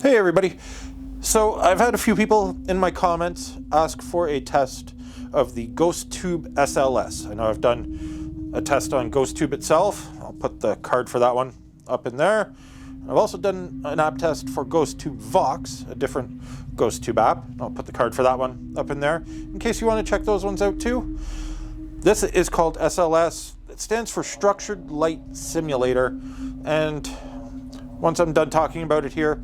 Hey everybody. So I've had a few people in my comments ask for a test of the GhostTube SLS. I know I've done a test on GhostTube itself. I'll put the card for that one up in there. I've also done an app test for GhostTube Vox, a different GhostTube app. I'll put the card for that one up in there in case you want to check those ones out too. This is called SLS. It stands for Structured Light Simulator. And once I'm done talking about it here,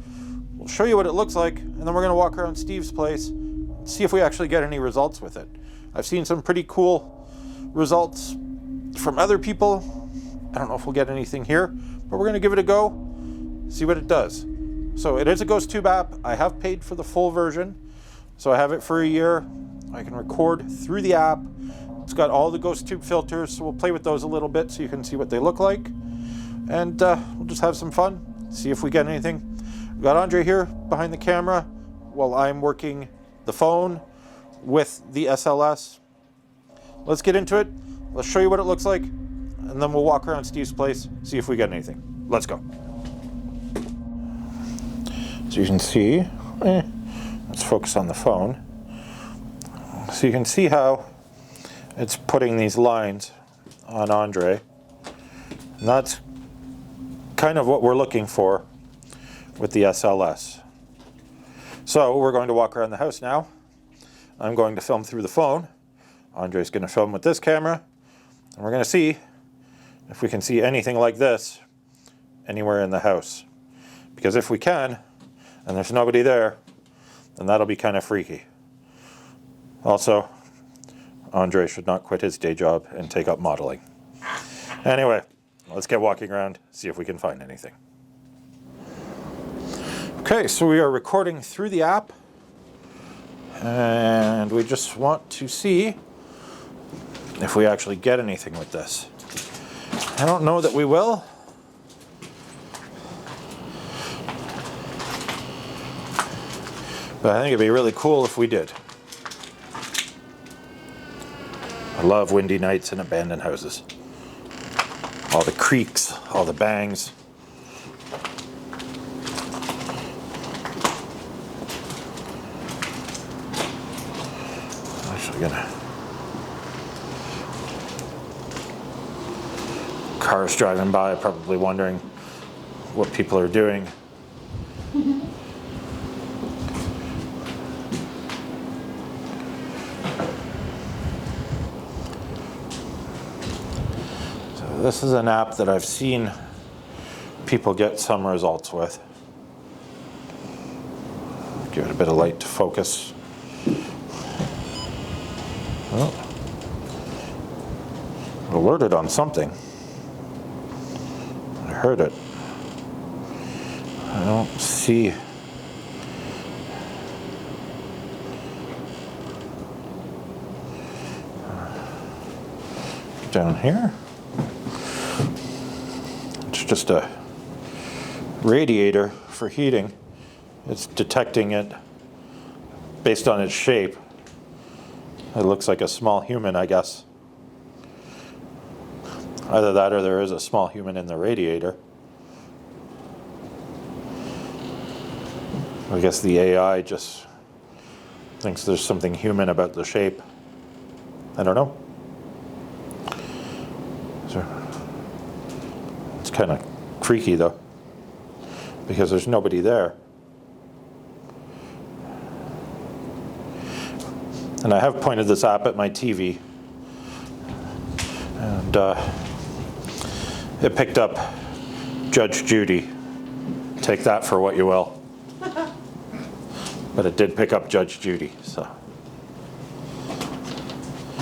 we'll show you what it looks like, and then we're going to walk around Steve's place and see if we actually get any results with it. I've seen some pretty cool results from other people. I don't know if we'll get anything here, but we're going to give it a go, see what it does. So it is a GhostTube app. I have paid for the full version, so I have it for a year. I can record through the app. It's got all the GhostTube filters, so we'll play with those a little bit so you can see what they look like. And we'll just have some fun, see if we get anything. We've got Andre here behind the camera while I'm working the phone with the SLS. Let's get into it. Let's show you what it looks like, and then we'll walk around Steve's place, see if we get anything. Let's go. So you can see, let's focus on the phone. So you can see how it's putting these lines on Andre. And that's kind of what we're looking for with the SLS. So we're going to walk around the house now. I'm going to film through the phone. Andre's going to film with this camera. And we're going to see if we can see anything like this anywhere in the house. Because if we can, and there's nobody there, then that'll be kind of freaky. Also, Andre should not quit his day job and take up modeling. Anyway, let's get walking around, see if we can find anything. Okay, so we are recording through the app, and we just want to see if we actually get anything with this. I don't know that we will. But I think it'd be really cool if we did. I love windy nights in abandoned houses. All the creaks, all the bangs. Cars driving by, probably wondering what people are doing. So this is an app that I've seen people get some results with. Give it a bit of light to focus. Oh. Alerted on something. I heard it. I don't see. Down here. It's just a radiator for heating. It's detecting it based on its shape. It looks like a small human, I guess. Either that or there is a small human in the radiator. I guess the AI just thinks there's something human about the shape. I don't know. So, it's kind of freaky though, because there's nobody there. And I have pointed this app at my TV, and it picked up Judge Judy. Take that for what you will. But it did pick up Judge Judy, so.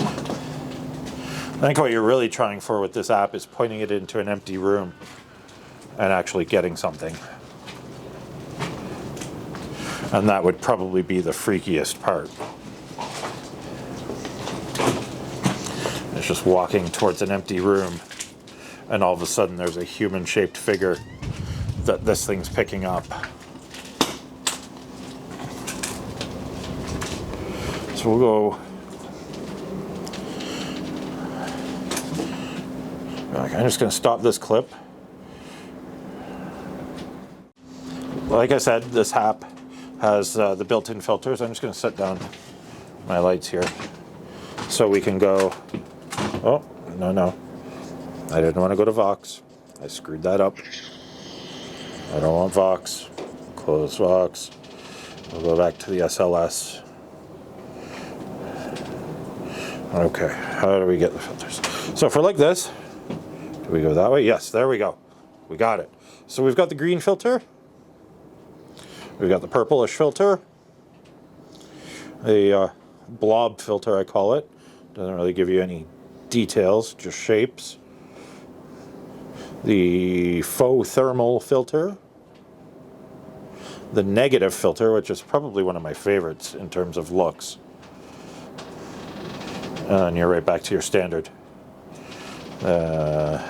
I think what you're really trying for with this app is pointing it into an empty room and actually getting something. And that would probably be the freakiest part. It's just walking towards an empty room, and all of a sudden there's a human-shaped figure that this thing's picking up. So we'll go. I'm just going to stop this clip. Like I said, this app has the built-in filters. I'm just going to set down my lights here so we can go. Oh, no. I didn't want to go to Vox. I screwed that up. I don't want Vox. Close Vox. We'll go back to the SLS. Okay, how do we get the filters? So for like this, do we go that way? Yes, there we go. We got it. So we've got the green filter. We've got the purplish filter. A blob filter, I call it. Doesn't really give you any details, just shapes. The faux thermal filter. The negative filter, which is probably one of my favorites in terms of looks. And you're right back to your standard. The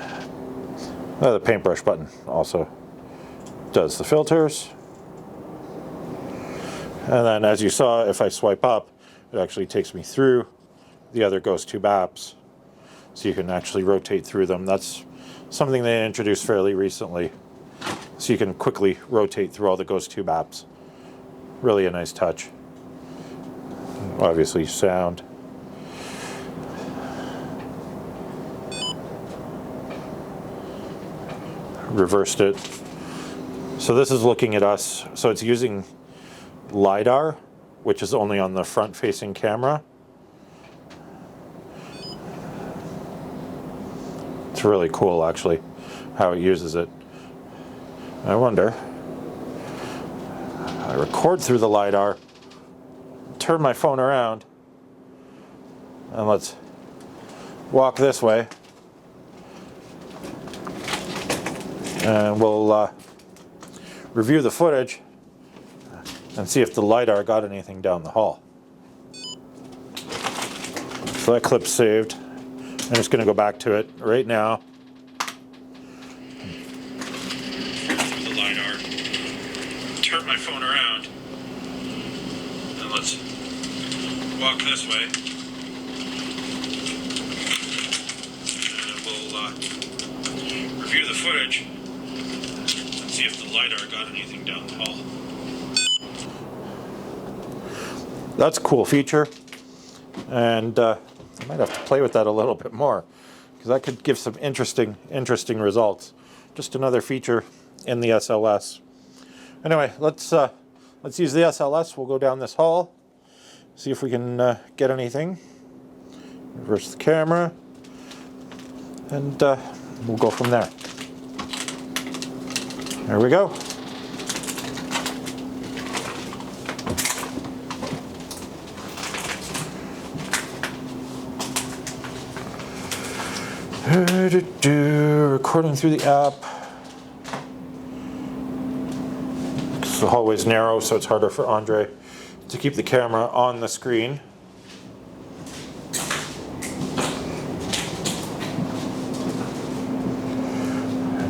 paintbrush button also does the filters. And then, as you saw, if I swipe up, it actually takes me through the other GhostTube apps. So you can actually rotate through them. That's something they introduced fairly recently. So you can quickly rotate through all the GhostTube apps. Really a nice touch. Obviously, sound. Reversed it. So this is looking at us. So it's using LiDAR, which is only on the front-facing camera. It's really cool, actually, how it uses it. I wonder. I record through the LiDAR, turn my phone around, and let's walk this way. And we'll review the footage and see if the LiDAR got anything down the hall. So that clip's saved. I'm just going to go back to it right now. Through the LiDAR, turn my phone around, and let's walk this way. And we'll review the footage and see if the LiDAR got anything down the hall. That's a cool feature, and I might have to play with that a little bit more, because that could give some interesting results. Just another feature in the SLS. Anyway, let's use the SLS. We'll go down this hall, see if we can get anything. Reverse the camera, and we'll go from there. There we go. Recording through the app. The hallway's narrow, so it's harder for Andre to keep the camera on the screen.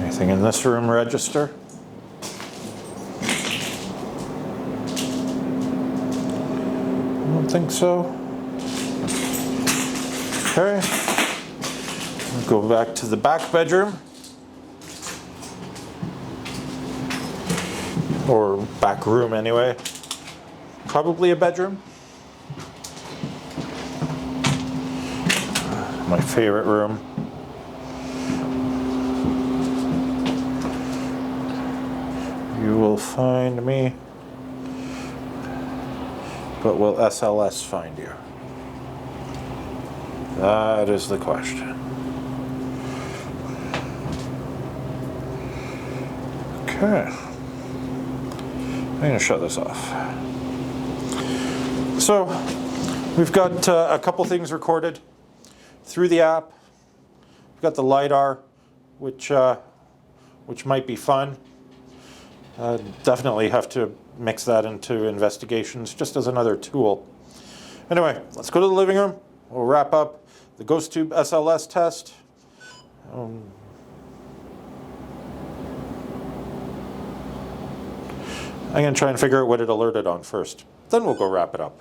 Anything in this room register? I don't think so. Okay. Go back to the back bedroom, or back room anyway. Probably a bedroom. My favorite room. You will find me, but will SLS find you? That is the question. Okay, I'm going to shut this off. So we've got a couple things recorded through the app. We've got the LiDAR, which might be fun. Definitely have to mix that into investigations just as another tool. Anyway, let's go to the living room. We'll wrap up the GhostTube SLS test. I'm going to try and figure out what it alerted on first. Then we'll go wrap it up.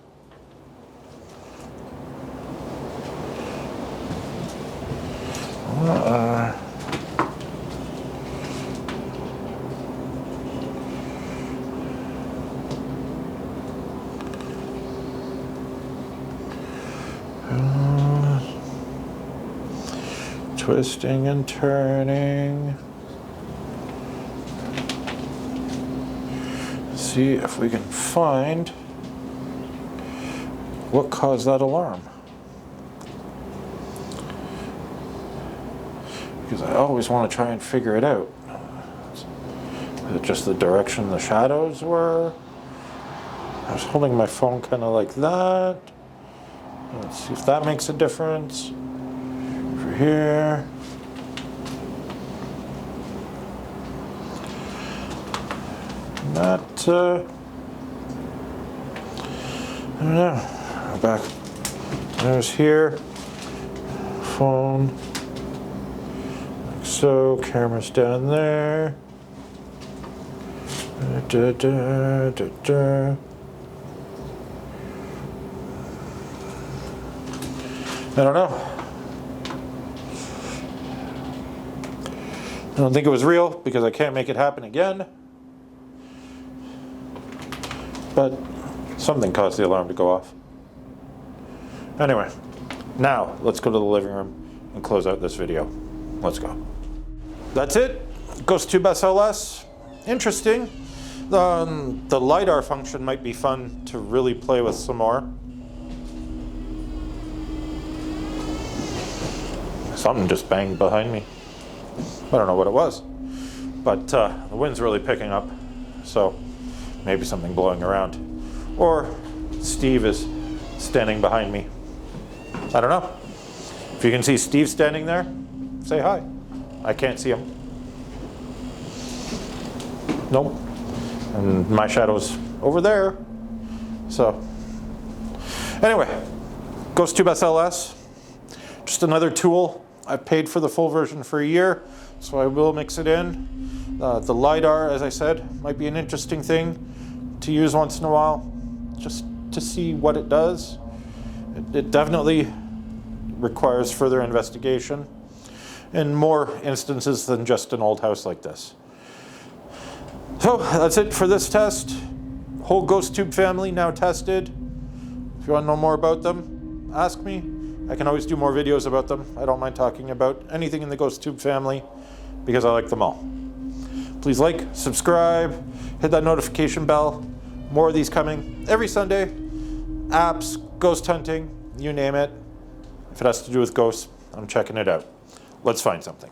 Twisting and turning. See if we can find what caused that alarm. Because I always want to try and figure it out. Is it just the direction the shadows were? I was holding my phone kind of like that. Let's see if that makes a difference. Over here. That, I don't know. Back. There's here. Phone. Like so. Camera's down there. Da, da, da, da. I don't know. I don't think it was real because I can't make it happen again. But something caused the alarm to go off. Anyway, now let's go to the living room and close out this video. Let's go. That's it. GhostTube SLS. Interesting. The LiDAR function might be fun to really play with some more. Something just banged behind me. I don't know what it was, but the wind's really picking up, so maybe something blowing around. Or Steve is standing behind me. I don't know. If you can see Steve standing there, say hi. I can't see him. Nope. And my shadow's over there. So, anyway, GhostTube SLS. Just another tool. I've paid for the full version for a year, so I will mix it in. The LiDAR, as I said, might be an interesting thing to use once in a while, just to see what it does. It definitely requires further investigation in more instances than just an old house like this. So that's it for this test. Whole GhostTube family now tested. If you want to know more about them, ask me. I can always do more videos about them. I don't mind talking about anything in the GhostTube family because I like them all. Please like, subscribe, hit that notification bell. More of these coming every Sunday. Apps, ghost hunting, you name it. If it has to do with ghosts, I'm checking it out. Let's find something.